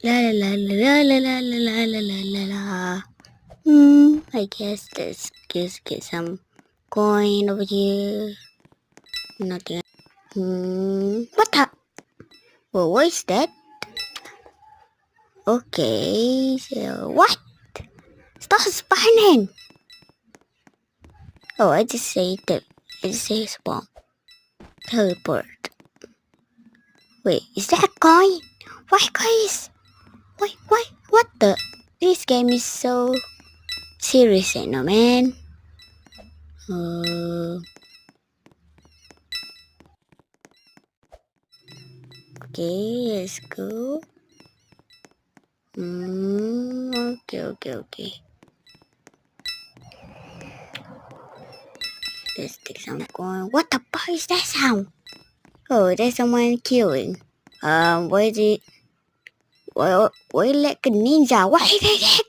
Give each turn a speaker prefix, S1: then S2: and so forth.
S1: La la la la la la la la la la la la. I guess let's just get some coin over here. Nothing. What the? Well, what is that? Okay, so what? Stop spawning! Oh, I just say that. I just say spawn. Teleport. Wait, is that a coin? Why guys? Why? What the? This game is so serious, you know, man. Okay, let's go. Okay. Let's take some coin. What the fuck is that sound? Oh, there's someone killing. What is it? Well, like a ninja. What is it?